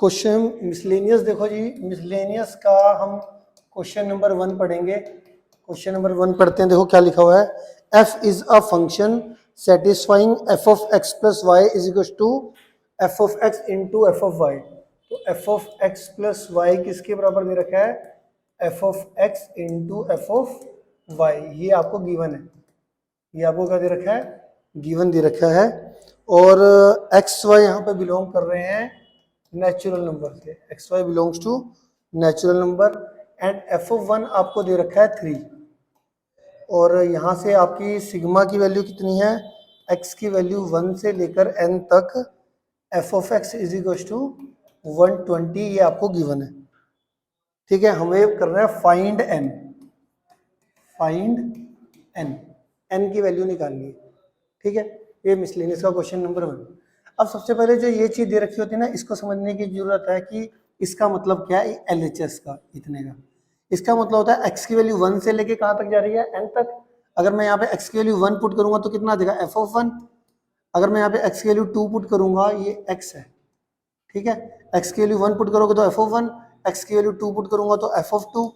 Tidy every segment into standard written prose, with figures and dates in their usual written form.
Question miscellaneous देखो जी, miscellaneous का हम क्वेश्चन नंबर 1 पढ़ेंगे। क्वेश्चन नंबर 1 पढ़ते हैं। देखो क्या लिखा हुआ है, f is a function satisfying f of x plus y is equal to f of x into f of y। तो f of x plus y किसके बराबर दे रखा है, f of x into f of y। ये आपको given है, ये आपको क्या दे रखा है, गिवन दे रखा है। और एक्स वाई यहाँ पे बिलोंग कर रहे हैं नेचुरल नंबर से, x y belongs to natural number. And f of 1 आपको दे रखा है 3। और यहाँ से आपकी सिग्मा की वैल्यू कितनी है, x की वैल्यू 1 से लेकर n तक f of x is equal to 120, ये आपको गिवन है। ठीक है, हमें करना है find n, find n, n की वैल्यू निकालनी है। ठीक है, ये मिसलेनियस का क्वेश्चन नंबर 1। अब सबसे पहले जो ये चीज दे रखी होती है ना, इसको समझने की जरूरत है कि इसका मतलब क्या है LHS का, इतने का। इसका मतलब होता है x की वैल्यू 1 से लेके कहाँ तक जा रही है, n तक। अगर मैं यहाँ पे x की वैल्यू 1 पुट करूंगा तो कितना देगा, f ऑफ 1। अगर मैं यहाँ पे x की वैल्यू 2 पुट करूंगा, ये x है। ठीक है, x की वैल्यू 1 पुट करोगे तो f ऑफ 1, x की वैल्यू 2 पुट करूंगा तो f ऑफ 2,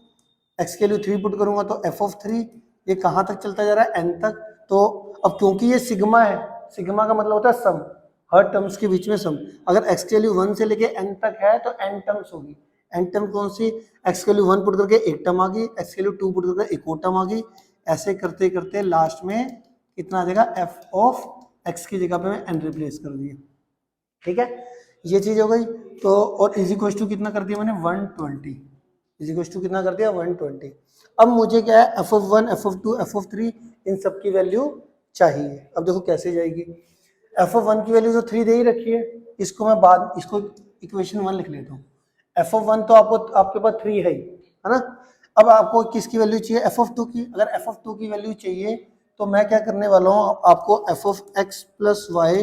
x की वैल्यू 3 पुट करूंगा तो f ऑफ 3। ये कहाँ तक चलता जा रहा है, n तक। तो अब क्योंकि ये सिग्मा है, सिग्मा का मतलब होता है सम, हर टर्म्स के बीच में सम। अगर x की वैल्यू 1 से लेके n तक है तो n टर्म्स होगी। n टर्म कौन सी, x की वैल्यू 1 पुट करके एक टर्म आ गई, x की वैल्यू 2 पुट करके एक और टर्म आ गई। ऐसे करते करते लास्ट में कितना आ जाएगा, f ऑफ x की जगह पे मैं n रिप्लेस कर दिया। ठीक है, ये चीज हो गई। तो और इज इक्वल टू कितना कर दिया मैंने, 120। इज इक्वल टू कितना कर दिया, 120। अब मुझे क्या है, f of 1, f of 2, f of 3, इन सब की वैल्यू चाहिए। अब देखो कैसे जाएगी, f ऑफ 1 की वैल्यू तो 3 दे ही रखी है, इसको मैं बाद, इसको इक्वेशन 1 लिख लेता हूँ। f ऑफ 1 तो आपको, आपके पास 3 है ही, है ना। अब आपको किसकी वैल्यू चाहिए, f ऑफ 2 की। अगर f ऑफ 2 की वैल्यू चाहिए तो मैं क्या करने वाला हूँ, आपको f of x plus y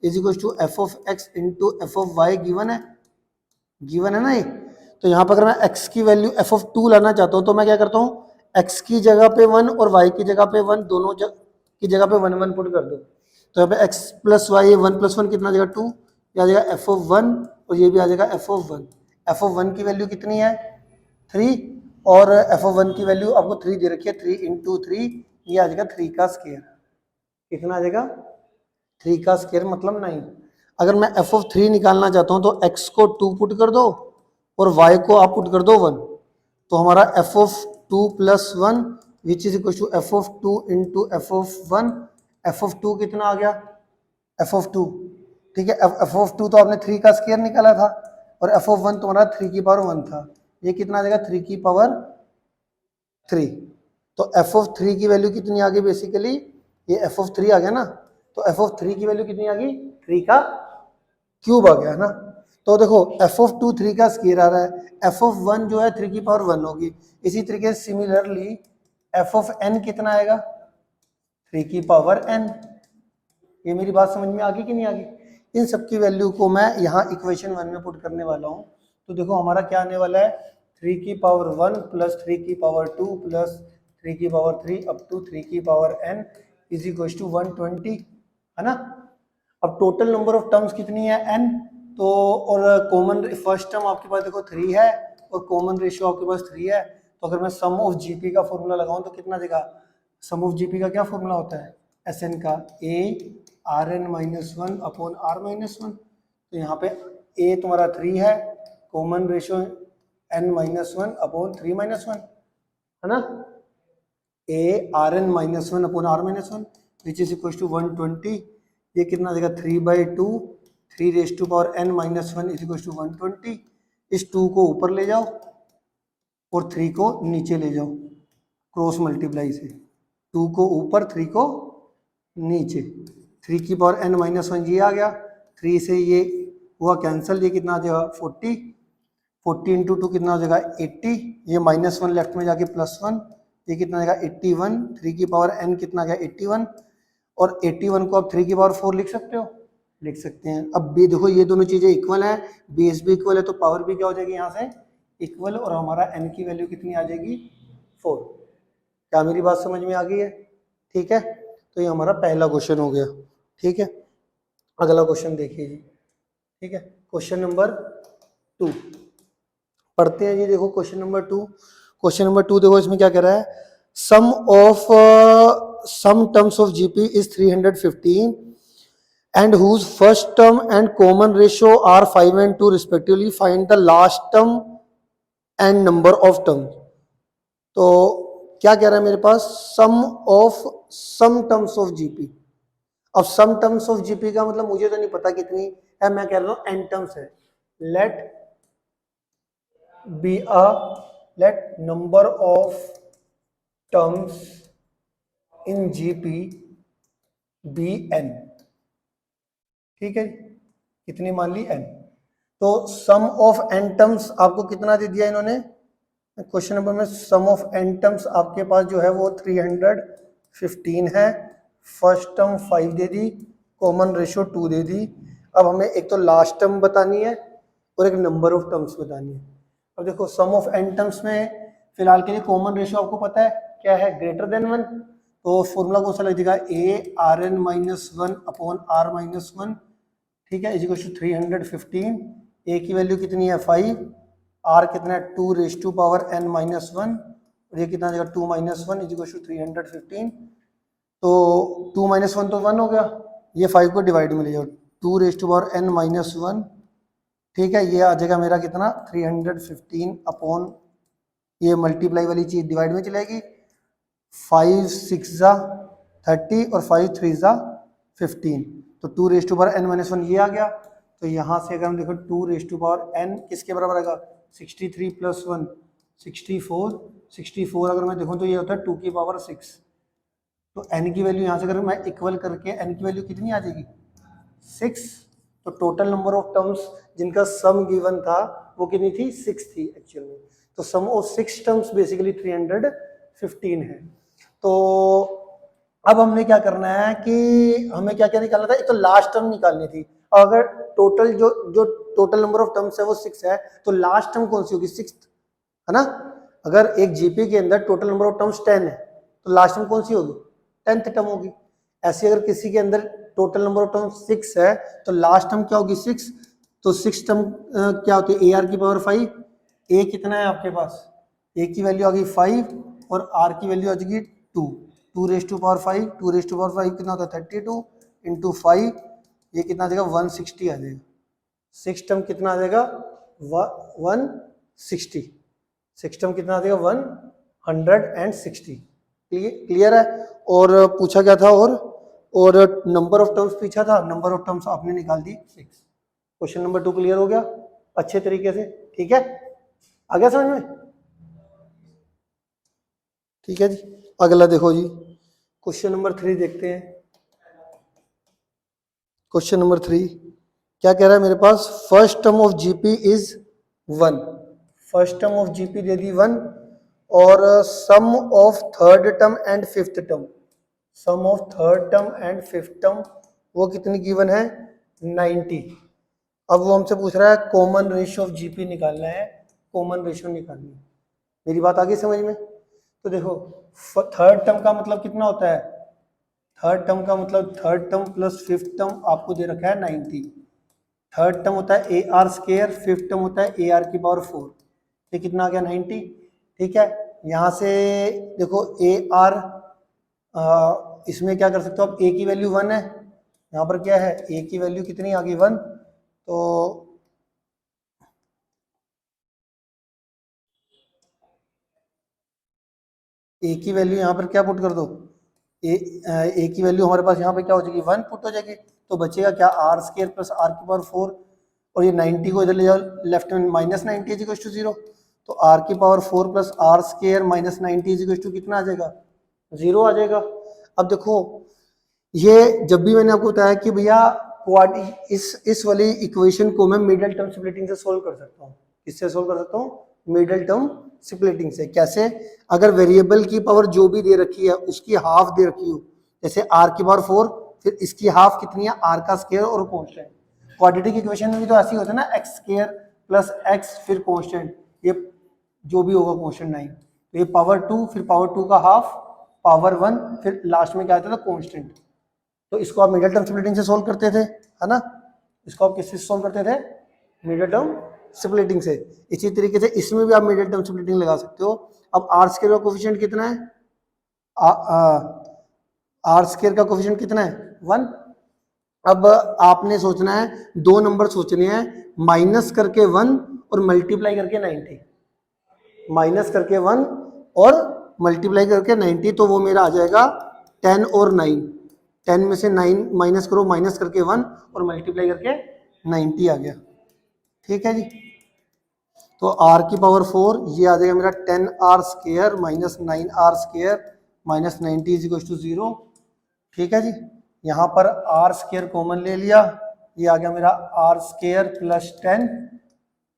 is equal to f of x into f of y given है, गिवन है ना ये। तो यहाँ पर अगर मैं x की वैल्यू f ऑफ 2 लाना चाहता हूँ तो मैं क्या करता हूँ, x की जगह पे 1 और y की जगह पे 1, दोनों की जगह पे 1 1 पुट कर दो। तो यहाँ पे x प्लस वाई, 1 प्लस 1 कितना आ जाएगा 2, ये आ जाएगा f ऑफ 1, और ये भी आ जाएगा f ऑफ 1। f ऑफ 1 की वैल्यू कितनी है, 3, और f ऑफ 1 की वैल्यू आपको 3 दे रखी है, 3 इंटू 3, ये आ जाएगा 3 का स्केयर। कितना आ जाएगा, 3 का स्केयर मतलब 9। अगर मैं f ऑफ 3 निकालना चाहता हूँ तो x को 2 पुट कर दो और y को आप पुट कर दो 1। तो हमारा f of 2 plus 1 which is equal to f of 2 into f of 1। f of 2 कितना आ गया, f ऑफ 2, ठीक है, f ऑफ 2 तो आपने 3 का स्केयर निकाला था, और f ऑफ 1 तुम्हारा 3 की पावर 1 था। ये कितना आ जाएगा, 3 की पावर 3। तो f ऑफ 3 की वैल्यू कितनी आ गई बेसिकली, ये f ऑफ 3 आ गया ना। तो f ऑफ 3 की वैल्यू कितनी आ गई, 3 का क्यूब आ गया ना। तो देखो f ऑफ 2 3 का स्केयर आ रहा है, f ऑफ 1 जो है 3 की पावर 1 होगी। इसी तरीके से सिमिलरली f ऑफ n कितना आएगा, 3 की पावर n। ये मेरी बात समझ में आ गई कि नहीं आ गई। इन सब की वैल्यू को मैं यहाँ इक्वेशन 1 में पुट करने वाला हूँ। तो देखो हमारा क्या आने वाला है, 3 की पावर 1 प्लस 3 की पावर 2 प्लस 3 की पावर 3 अप टू 3 की power n is equal to 120, है ना। अब टोटल नंबर ऑफ टर्म्स कितनी है, n। तो और कॉमन फर्स्ट टर्म आपके पास देखो 3 है, और कॉमन रेशियो आपके पास 3 है। तो अगर मैं सम ऑफ जीपी का फॉर्मूला लगाऊं तो कितना देगा, सम ऑफ जीपी का क्या फॉर्मूला होता है, Sn का a Rn minus 1 upon r minus 1। तो यहाँ पे a तुम्हारा 3 है, common ratio n minus 1 upon 3 minus 1, है ना। a Rn minus 1 upon r minus 1 which is equal to 120। ये कितना देगा, 3/2, 3 raise to power n minus 1 is equal to 120। इस 2 को ऊपर ले जाओ और 3 को नीचे ले जाओ, क्रॉस मल्टीप्लाई से, 2 को ऊपर 3 को नीचे, 3 की पावर n माइनस 1 ये आ गया, 3 से ये हुआ कैंसिल, ये कितना आ जाएगा 40, 40 इंटू 2 कितना हो जाएगा 80, ये माइनस 1 लेफ्ट में जाके प्लस 1, ये कितना आएगा 81, 3 की पावर n कितना आ गया 81, और 81 को आप 3 की पावर 4 लिख सकते हो, लिख सकते हैं। अब भी देखो ये दोनों चीजें इक्वल है, बेस भी इक्वल है, तो पावर भी क्या हो जाएगी यहाँ से इक्वल, और हमारा n की वैल्यू कितनी आ जाएगी 4। क्या मेरी बात समझ में आ गई है, ठीक है। तो ये हमारा पहला क्वेश्चन हो गया, ठीक है। अगला क्वेश्चन देखिए जी, ठीक है, क्वेश्चन नंबर 2। पढ़ते हैं जी, देखो क्वेश्चन नंबर 2। क्वेश्चन नंबर 2 देखो इसमें क्या कह रहा है, sum of some terms of GP is 315 and whose first term and common ratio are 5 and 2 respectively. Find the last term and number of terms. तो क्या कह रहा है मेरे पास, sum of some terms of GP. अब some terms of GP का मतलब मुझे तो नहीं पता कितनी है, मैं कह रहा हूं एन टर्म्स है। Let be a let number of terms in GP be n. ठीक है, कितनी मान ली, एन। तो सम ऑफ एन टर्म्स आपको कितना दे दिया इन्होंने क्वेश्चन नंबर में, सम ऑफ एन टर्म्स आपके पास जो है वो 315 है। फर्स्ट टर्म 5 दे दी, कॉमन रेशियो 2 दे दी। अब हमें एक तो लास्ट टर्म बतानी है और एक नंबर ऑफ टर्म्स बतानी है। अब देखो सम ऑफ एन टर्म्स में फिलहाल के लिए कॉमन रेशियो आपको पता है क्या है, ग्रेटर देन 1। तो फॉर्मूला कौन सा लग जाएगा, a r n minus 1 upon r minus 1। ठीक है, इज इक्वल टू 315। ए की वैल्यू कितनी है 5, आर कितना है 2 raise to power n minus 1, और ये कितना आ जाएगा 2 माइनस 1 इज इक्वल टू 315। तो 2 माइनस 1 तो 1 हो गया, ये 5 को डिवाइड में ले जाओ, 2 raise to power n minus 1। ठीक है, ये आ जाएगा मेरा कितना 315 अपॉन, ये मल्टीप्लाई वाली चीज डिवाइड में चलेगी, 5 6 जा 30 और 5 3 जा 15। तो 2 raise to power n minus 1 ये आ गया। तो यहाँ से अगर हम देखो 2 रेज टू पावर एन किसके बराबर आएगा, 63 प्लस 1 64। 64 अगर मैं देखूँ तो ये होता है 2 की पावर 6। तो n की वैल्यू यहाँ से अगर मैं इक्वल करके n की वैल्यू कितनी आ जाएगी 6। तो टोटल नंबर ऑफ टर्म्स जिनका सम गिवन था वो कितनी थी 6 थी एक्चुअल में। तो सम ऑफ 6 टर्म्स बेसिकली 315 है। तो अब हमने क्या करना है कि हमें क्या क्या निकालना था, एक तो लास्ट टर्म निकालनी थी। और अगर टोटल जो टोटल नंबर ऑफ टर्म्स है वो 6 है, तो लास्ट टर्म कौन सी होगी 6, है ना। अगर एक जीपी के अंदर टोटल नंबर ऑफ टर्म्स 10 है तो लास्ट टर्म कौन सी होगी 10th टर्म होगी। ऐसे अगर किसी के अंदर टोटल नंबर ऑफ टर्म्स 6 है तो लास्ट टर्म क्या होगी 6। तो 6 टर्म क्या होती है, ए आर की पावर 5। ए कितना है आपके पास, ए की वैल्यू आ गई 5 और आर की वैल्यू आ जाएगी 2। 2 raise to power 5, 2 raise to power 5 कितना होता है 32 इंटू 5, ये कितना आ जाएगा 160 आ जाएगा। 6 टर्म कितना आ जाएगा 160। 6 टर्म कितना आ जाएगा 160। क्लियर है। और पूछा क्या था, और नंबर ऑफ टर्म्स पूछा था, नंबर ऑफ टर्म्स आपने निकाल दी 6। क्वेश्चन नंबर 2 क्लियर हो गया अच्छे तरीके से, ठीक है, आ गया समझ में। ठीक है जी, अगला देखो जी, क्वेश्चन नंबर 3 देखते हैं। क्वेश्चन नंबर 3 क्या कह रहा है मेरे पास, first term of GP is 1। First term of GP दे दी 1, और sum of third term and fifth term, sum of third term and fifth term वो कितनी गिवन है 90। अब वो हमसे पूछ रहा है कॉमन रेशियो ऑफ जीपी निकालना है, कॉमन रेशियो निकालनी है। मेरी बात आ गई समझ में। तो देखो थर्ड टर्म का मतलब कितना होता है, थर्ड टर्म का मतलब third term plus fifth term आपको दे रखा है 90। थर्ड टर्म होता है A R square, fifth term होता है ए आर की पावर 4। ये कितना आ गया 90। ठीक है, यहाँ से देखो ए आर, इसमें क्या कर सकते हो आप, ए की वैल्यू 1 है, यहाँ पर क्या है ए की वैल्यू कितनी आ गई 1। तो ए की वैल्यू यहाँ पर क्या पुट कर दो, ए की वैल्यू हमारे पास यहाँ पे क्या हो जाएगी 1 पुट हो जाएगी। तो बचेगा क्या आर स्क्वायर प्लस आर की पावर 4, और ये 90 को इधर ले जाओ लेफ्ट में, माइनस 90 इज इक्वल टू 0। तो आर की power 4 plus r square minus 90 is equal to कितना आ जाएगा 0 आ जाएगा। अब देखो ये जब भी मैंने आपको बताया कि भैया इस वाली इक्वेशन को मैं मिडिल टर्म स्प्लिटिंग से सोल्व कर सकता हूँ। किससे सोल्व कर सकता हूँ, मिडिल टर्म स्प्लिटिंग से। कैसे, अगर वेरिएबल की पावर जो भी दे रखी है उसकी हाफ दे रखी हो, जैसे आर की पावर 4 फिर इसकी हाफ कितनी है आर का स्क्वायर और कांस्टेंट। क्वाड्रेटिक इक्वेशन में भी तो ऐसे ही होता है ना, एक्स स्क्वायर प्लस एक्स फिर कांस्टेंट, ये जो भी होगा कांस्टेंट 9। तो ये पावर 2 फिर पावर 2 का हाफ पावर 1 फिर लास्ट में क्या आता था कांस्टेंट। तो इसको आप मिडिल टर्म स्प्लिटिंग से सोल्व करते थे, है ना। इसको आप किससे सोल्व करते थे, मिडिल टर्म स्प्लिटिंग से। इसी तरीके से इसमें भी आप मिडिल टर्म स्प्लिटिंग लगा सकते हो। अब आर स्क्वायर का कोफिशिएंट कितना है, आर स्क्वायर का कोफिशिएंट कितना है 1। अब आपने सोचना है, दो नंबर सोचने हैं, माइनस करके 1 और मल्टीप्लाई करके 90, माइनस करके 1 और मल्टीप्लाई करके 90, तो वो मेरा आ जाएगा 10 और 9। 10 में से 9 माइनस करो, माइनस करके 1 और मल्टीप्लाई करके 90 आ गया। ठीक है जी, तो r की पावर 4 ये आ जाएगा मेरा 10r square minus 9r square minus 90 is equal to 0। ठीक है जी, यहाँ पर r स्क्वायर कॉमन ले लिया, ये आ गया मेरा r स्क्वायर प्लस 10,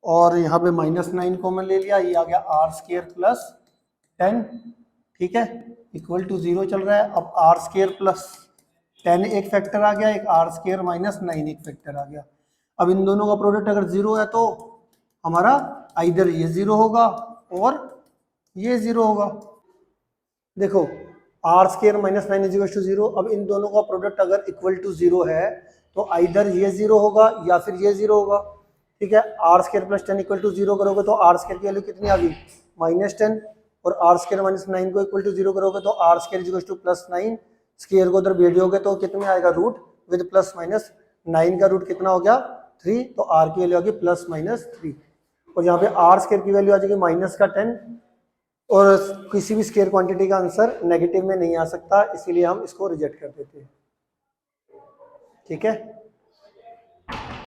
और यहाँ पे माइनस 9 कॉमन ले लिया, ये आ गया r स्क्वायर प्लस 10। ठीक है, इक्वल टू 0 चल रहा है। अब r स्क्वायर प्लस 10 एक फैक्टर आ गया, एक r स्क्वायर माइनस 9 एक फैक्टर आ गया। अब इन दोनों का प्रोडक्ट अगर 0 है तो हमारा इधर ये 0 होगा और ये 0 होगा। देखो r square minus 9 is equal to 0। अब इन दोनों का प्रोडक्ट अगर इक्वल टू 0 है तो इधर ये 0 होगा या फिर ये 0 होगा। ठीक है, r square plus 10 equal to 0 करोगे तो आर स्क्वायर की वैल्यू कितनी आ गई माइनस 10, और आर स्क्वायर माइनस 9 को इक्वल टू 0 करोगे तो r square is equal to plus 9, square को उधर भेजोगे तो कितने आएगा रूट विद प्लस माइनस 9 का रूट कितना हो गया 3, तो आर की वैल्यू आ गई प्लस माइनस 3, और यहाँ पे आर स्क्वायर की वैल्यू आ जाएगी माइनस का 10, और किसी भी स्क्वायर क्वांटिटी का आंसर नेगेटिव में नहीं आ सकता, इसीलिए हम इसको रिजेक्ट कर देते हैं। ठीक है।